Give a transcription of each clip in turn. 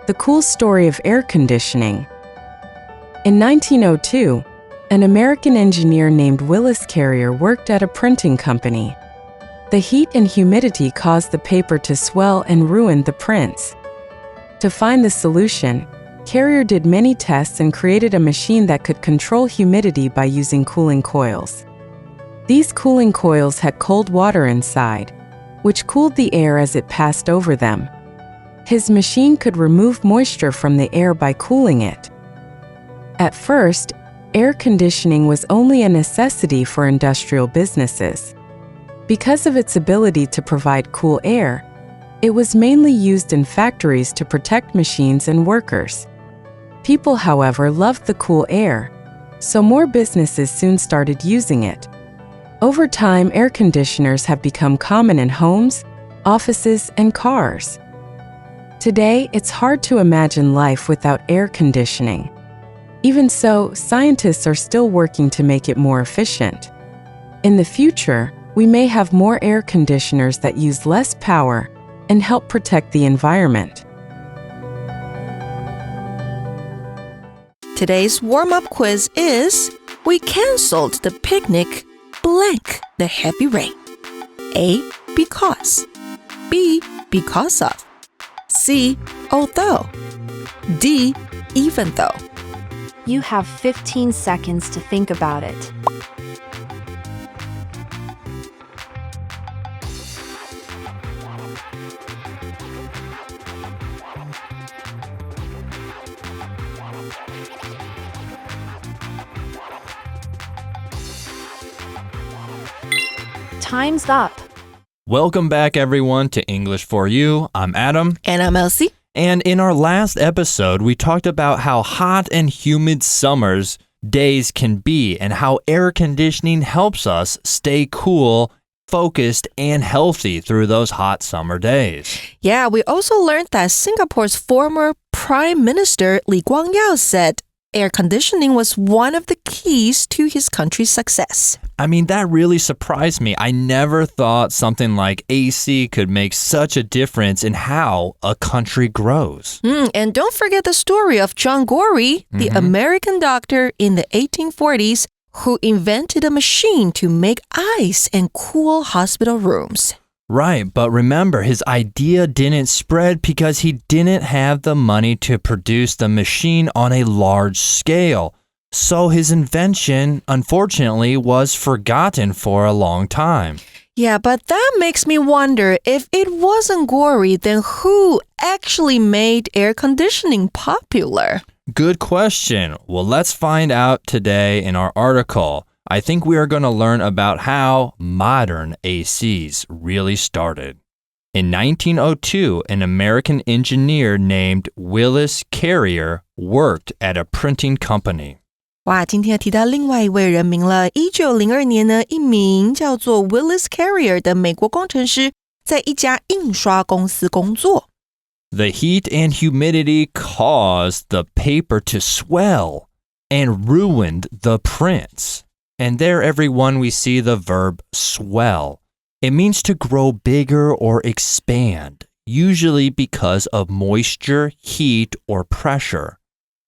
The Cool Story of Air Conditioning. In 1902, an American engineer named Willis Carrier worked at a printing company. The heat and humidity caused the paper to swell and ruined the prints. To find the solution, Carrier did many tests and created a machine that could control humidity by using cooling coils. These cooling coils had cold water inside, which cooled the air as it passed over them. His machine could remove moisture from the air by cooling it. At first, air conditioning was only a necessity for industrial businesses. Because of its ability to provide cool air, it was mainly used in factories to protect machines and workers. People, however, loved the cool air, so more businesses soon started using it. Over time, air conditioners have become common in homes, offices, and cars. Today, it's hard to imagine life without air conditioning. Even so, scientists are still working to make it more efficient. In the future, we may have more air conditioners that use less power and help protect the environment. Today's warm-up quiz is, we canceled the picnic blank the heavy rain. A, because. B, because of. C, although. D, even though. You have 15 seconds to think about it. Time's up. Welcome back, everyone, to English for You. I'm Adam. And I'm Elsie. And in our last episode, we talked about how hot and humid summers days can be and how air conditioning helps us stay cool, focused, and healthy through those hot summer days. Yeah, we also learned that Singapore's former Prime Minister Lee Kuan-yew said air conditioning was one of the keys to his country's success. I mean, that really surprised me. I never thought something like AC could make such a difference in how a country grows. And don't forget the story of John Gorrie, the American doctor in the 1840s who invented a machine to make ice and cool hospital rooms. Right, but remember, his idea didn't spread because he didn't have the money to produce the machine on a large scale. So his invention, unfortunately, was forgotten for a long time. Yeah, but that makes me wonder, if it wasn't Gorrie, then who actually made air conditioning popular? Good question. Well, let's find out today in our article. I think we are going to learn about how modern ACs really started. In 1902, an American engineer named Willis Carrier worked at a printing company. 哇，今天要提到另外一位人名了。1902年呢，一名叫做 Willis Carrier 的美国工程师，在一家印刷公司工作。The heat and humidity caused the paper to swell and ruined the prints. And there, everyone, we see the verb swell. It means to grow bigger or expand, usually because of moisture, heat, or pressure.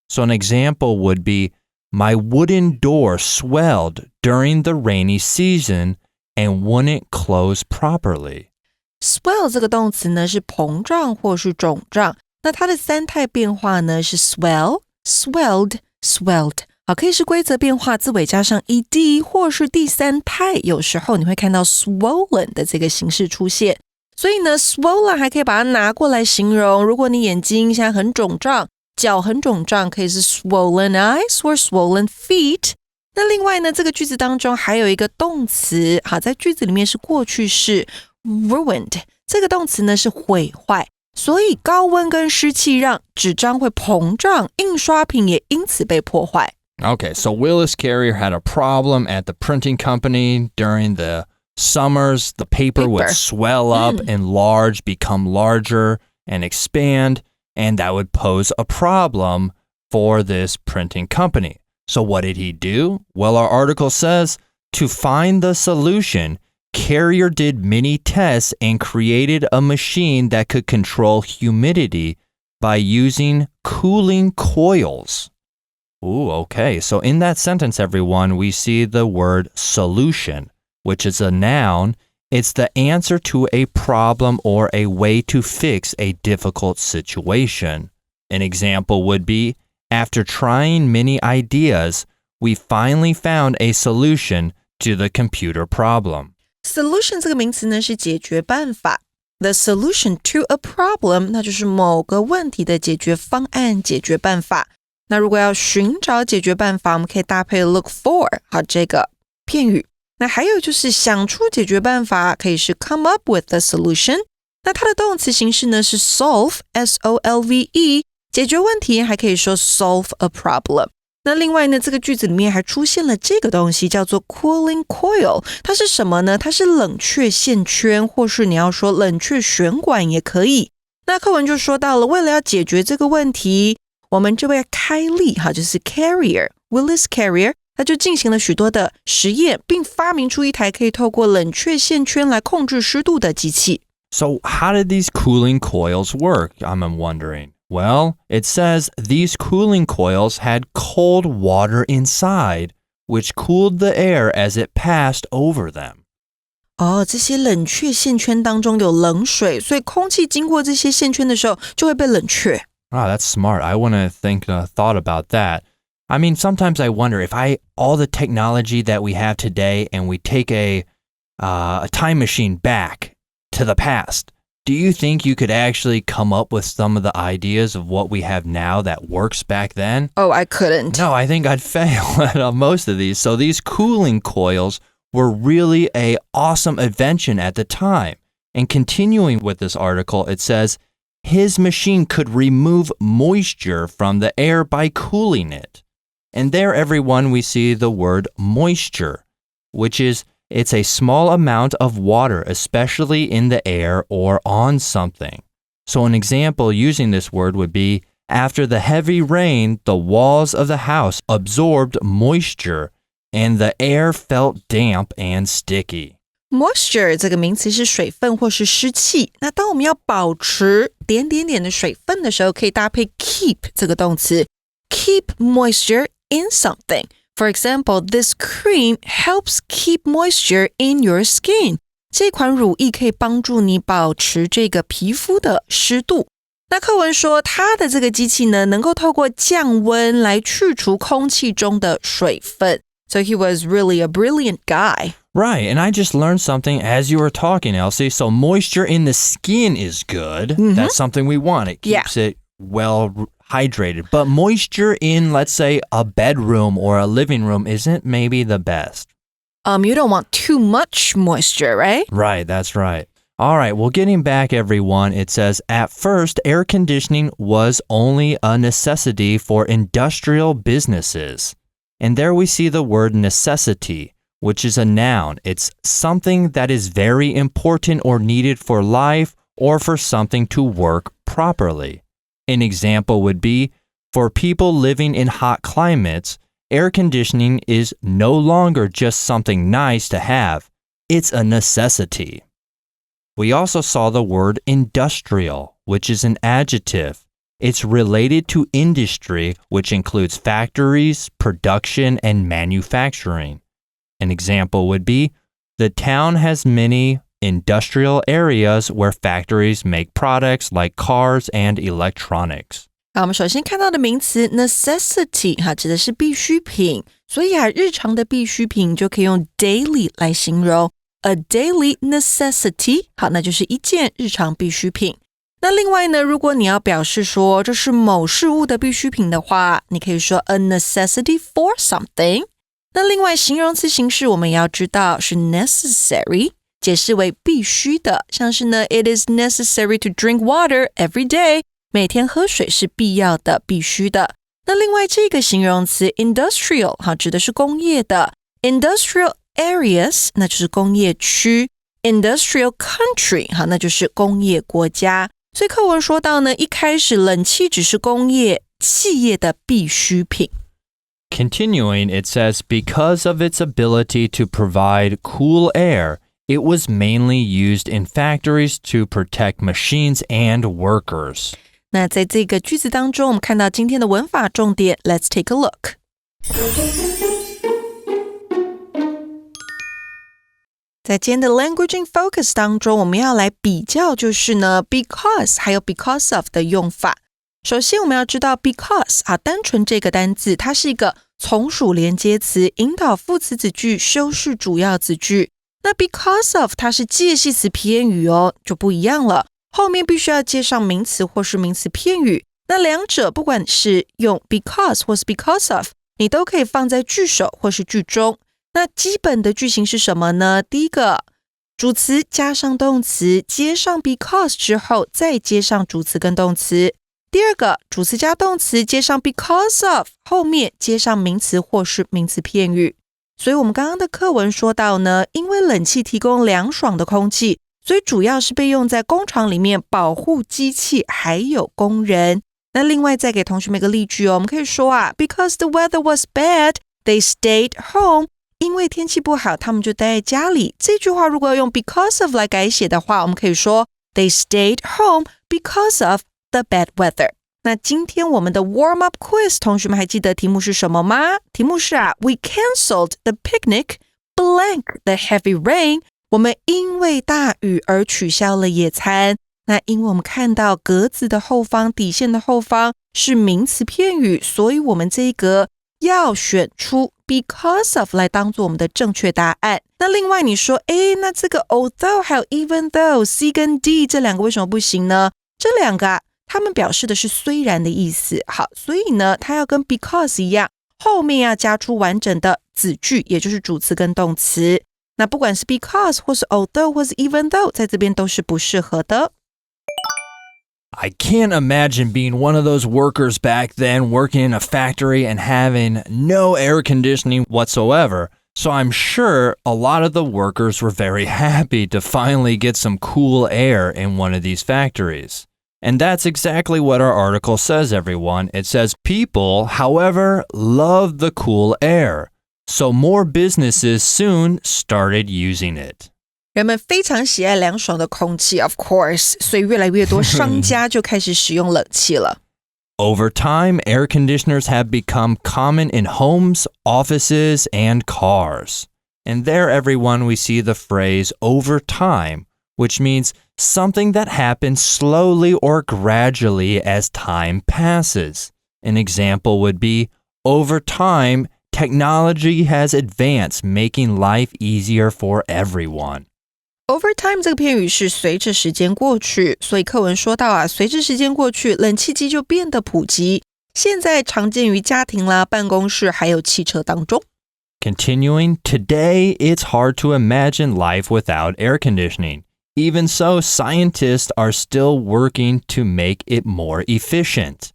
So an example would be, my wooden door swelled during the rainy season and wouldn't close properly. Swell 这个动词呢是膨胀或是肿胀，那它的三态变化呢是 swell, swelled, swelled。好，可以是规则变化，字尾加上 ed， 或是第三态，有时候你会看到 swollen 的这个形式出现。所以呢 swollen 还可以把它拿过来形容，如果你眼睛现在很肿胀，脚很肿胀，可以是 swollen eyes or swollen feet。那另外呢，这个句子当中还有一个动词，好，在句子里面是过去式 ruined， 这个动词呢是毁坏。所以高温跟湿气让纸张会膨胀，印刷品也因此被破坏。Okay, so Willis Carrier had a problem at the printing company during the summers. The paper would swell up, enlarge, become larger, and expand, and that would pose a problem for this printing company. So what did he do? Well, our article says, to find the solution, Carrier did many tests and created a machine that could control humidity by using cooling coils. Ooh, okay. So in that sentence, everyone, we see the word solution, which is a noun. It's the answer to a problem or a way to fix a difficult situation. An example would be, after trying many ideas, we finally found a solution to the computer problem. Solution 这个名词呢是解决办法。The solution to a problem 那就是某个问题的解决方案、解决办法。那如果要寻找解决办法，我们可以搭配 look for 好这个片语。那还有就是想出解决办法，可以是 come up with a solution。那它的动词形式呢是 solve S-O-L-V-E， 解决问题还可以说 solve a problem。那另外呢，这个句子里面还出现了这个东西叫做 cooling coil， 它是什么呢？它是冷却线圈，或是你要说冷却旋管也可以。那课文就说到了，为了要解决这个问题，我们这位开利就是 Carrier Willis Carrier， 他就进行了许多的实验，并发明出一台可以透过冷却线圈来控制湿度的机器。So how did these cooling coils work? I'm wondering. Well, it says these cooling coils had cold water inside, which cooled the air as it passed over them. 这些冷却线圈当中有冷水，所以空气经过这些线圈的时候就会被冷却。That's smart. I wouldn't have thought about that. I mean, sometimes I wonder if all the technology that we have today and we take a time machine back to the past, do you think you could actually come up with some of the ideas of what we have now that works back then? Oh, I couldn't. No, I think I'd fail at most of these. So these cooling coils were really an awesome invention at the time. And continuing with this article, it says, his machine could remove moisture from the air by cooling it. And there, everyone, we see the word moisture, which is it's a small amount of water, especially in the air or on something. So an example using this word would be, after the heavy rain, the walls of the house absorbed moisture, and the air felt damp and sticky. Moisture 这个名词是水分或是湿气。那当我们要保持点的水分的时候，可以搭配 keep 这个动词 ，keep moisture in something.For example, this cream helps keep moisture in your skin. 这款乳液可以帮助你保持这个皮肤的湿度。那课文说，它的这个机器呢，能够透过降温来去除空气中的水分。So he was really a brilliant guy. Right, and I just learned something as you were talking, Elsie. So moisture in the skin is good. Mm-hmm. That's something we want. It keeps it well hydrated. But moisture in, let's say, a bedroom or a living room isn't maybe the best. You don't want too much moisture, right? Right, that's right. All right, well, getting back, everyone, it says, at first, air conditioning was only a necessity for industrial businesses. And there we see the word necessity, which is a noun. It's something that is very important or needed for life or for something to work properly. An example would be, for people living in hot climates, air conditioning is no longer just something nice to have. It's a necessity. We also saw the word industrial, which is an adjective. It's related to industry, which includes factories, production, and manufacturing. An example would be, the town has many industrial areas where factories make products like cars and electronics. 我们首先看到的名词 necessity 指的是必需品，所以日常的必需品就可以用 daily 来形容。A daily necessity 那就是一件日常必需品。那另外呢，如果你要表示说这是某事物的必需品的话，你可以说 a necessity for something。那另外形容词形式我们也要知道是 necessary， 解释为必须的，像是呢 it is necessary to drink water every day， 每天喝水是必要的、必须的。那另外这个形容词 industrial 指的是工业的， industrial areas 那就是工业区， industrial country 那就是工业国家。所以课文说到呢，一开始冷气只是工业企业的必需品。Continuing, it says, because of its ability to provide cool air, it was mainly used in factories to protect machines and workers. 那在这个句子当中，我们看到今天的文法重点 Let's take a look。 在今天的 Language in Focus 当中，我们要来比较就是呢 because 还有 because of 的用法。首先我们要知道 because 单纯这个单字它是一个从属连接词，引导副词子句，修饰主要子句。那 because of 它是介系词片语就不一样了，后面必须要接上名词或是名词片语。那两者不管是用 because 或是 because of， 你都可以放在句首或是句中。那基本的句型是什么呢？第一个，主词加上动词，接上 because 之后再接上主词跟动词。第二个，主词加动词接上 because of， 后面接上名词或是名词片语。所以我们刚刚的课文说到呢，因为冷气提供凉爽的空气，所以主要是被用在工厂里面保护机器还有工人。那另外再给同学们一个例句我们可以说because the weather was bad, they stayed home。因为天气不好，他们就待在家里。这句话如果要用 because of 来改写的话，我们可以说 They stayed home because of the bad weather。 那今天我们的 warm up quiz， 同学们还记得题目是什么吗？题目是We canceled the picnic blank the heavy rain。 我们因为大雨而取消了野餐。那因为我们看到格子的后方，底线的后方是名词片语，所以我们这一格要选出 because of 来当做我们的正确答案。那另外你说那这个 although 还有 even though C 跟 D 这两个为什么不行呢？这两个他们表示的是虽然的意思。好，所以呢它要跟 because 一样，后面要加出完整的子句，也就是主词跟动词。那不管是 because 或是 although 或是 even though 在这边都是不适合的。I can't imagine being one of those workers back then working in a factory and having no air conditioning whatsoever. So I'm sure a lot of the workers were very happy to finally get some cool air in one of these factories. And that's exactly what our article says, everyone. It says people, however, love the cool air. So more businesses soon started using it.人们非常喜爱凉爽的空气 of course， 所以越来越多商家就开始使用冷气了。Over time, air conditioners have become common in homes, offices, and cars. And there, everyone, we see the phrase over time, which means something that happens slowly or gradually as time passes. An example would be, over time, technology has advanced, making life easier for everyone.Over time 这个片语是随着时间过去，所以课文说到随着时间过去，冷气机就变得普及，现在常见于家庭啦、办公室还有汽车当中。Continuing, today it's hard to imagine life without air conditioning. Even so, scientists are still working to make it more efficient.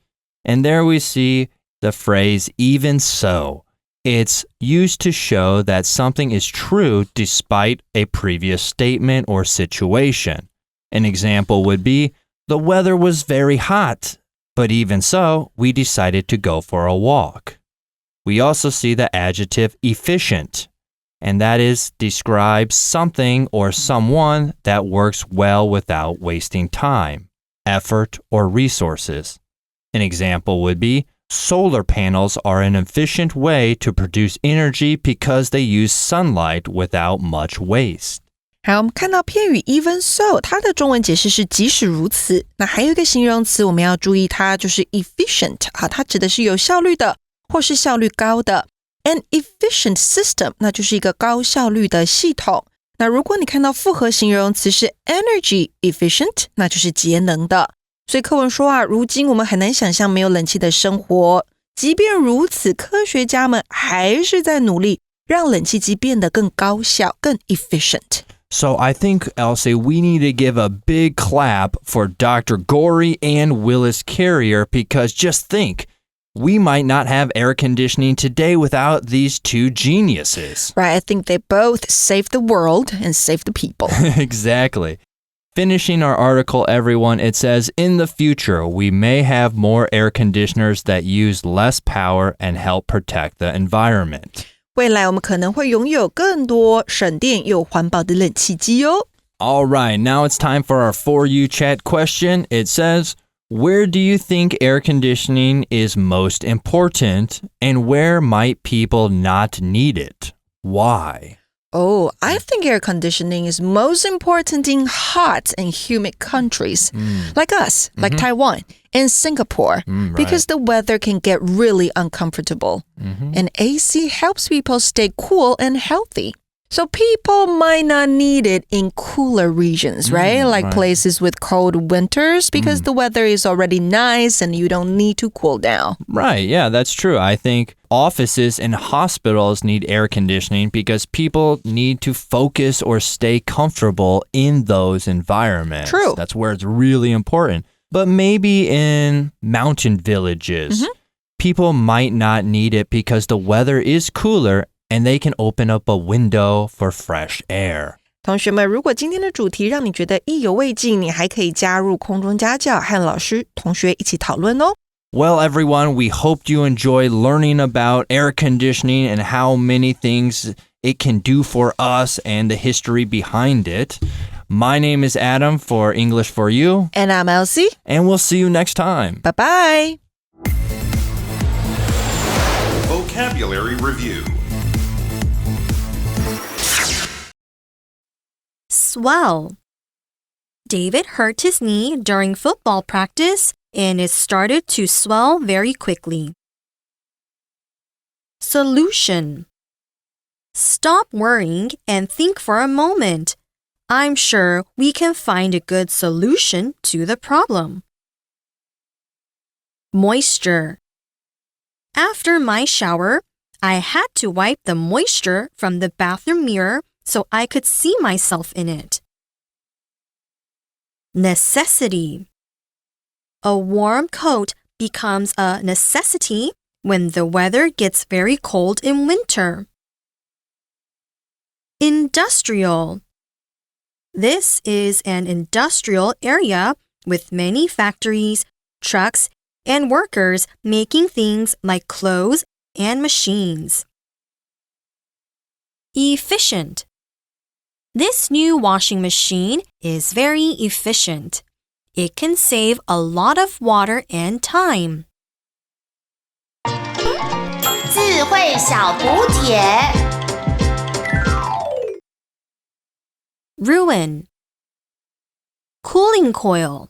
And there we see the phrase even so.It's used to show that something is true despite a previous statement or situation. An example would be, the weather was very hot, but even so, we decided to go for a walk. We also see the adjective efficient, and that is describes something or someone that works well without wasting time, effort, or resources. An example would be,Solar panels are an efficient way to produce energy because they use sunlight without much waste. 好，我们看到片语 even so， 它的中文解释是即使如此。那还有一个形容词我们要注意它，就是 efficient， 它指的是有效率的或是效率高的。An efficient system， 那就是一个高效率的系统。那如果你看到复合形容词是 energy efficient， 那就是节能的。所以课文说如今我们很难想象没有冷气的生活。即便如此，科学家们还是在努力让冷气机变得更高效、更 efficient。So I think, Elsie, we need to give a big clap for Dr. Gorey and Willis Carrier because just think, we might not have air conditioning today without these two geniuses. Right, I think they both saved the world and saved the people. Exactly.Finishing our article, everyone, it says, in the future, we may have more air conditioners that use less power and help protect the environment. 未来我们可能会拥有更多省电又环保的冷气机哦。All right, now it's time for our For You Chat question. It says, Where do you think air conditioning is most important, and where might people not need it? Why? Oh, I think air conditioning is most important in hot and humid countries like us, like Taiwan and Singapore, because the weather can get really uncomfortable. And AC helps people stay cool and healthy. So people might not need it in cooler regions, right? Like places with cold winters because the weather is already nice and you don't need to cool down. Right, yeah, that's true. I think offices and hospitals need air conditioning because people need to focus or stay comfortable in those environments. True. That's where it's really important. But maybe in mountain villages, people might not need it because the weather is cooler and they can open up a window for fresh air. 同学们，如果今天的主题让你觉得意犹未尽，你还可以加入空中家教，和老师、同学一起讨论哦。Well, everyone, we hope you enjoy learning about air conditioning and how many things it can do for us and the history behind it. My name is Adam for English for You. And I'm Elsie. And we'll see you next time. Bye-bye. Vocabulary Review. Swell. David hurt his knee during football practice and it started to swell very quickly. Solution. Stop worrying and think for a moment. I'm sure we can find a good solution to the problem. Moisture. After my shower, I had to wipe the moisture from the bathroom mirror so I could see myself in it. Necessity. A warm coat becomes a necessity when the weather gets very cold in winter. Industrial. This is an industrial area with many factories, trucks, and workers making things like clothes and machines. Efficient. This new washing machine is very efficient. It can save a lot of water and time. 智慧小补帖 Ruin. Cooling coil.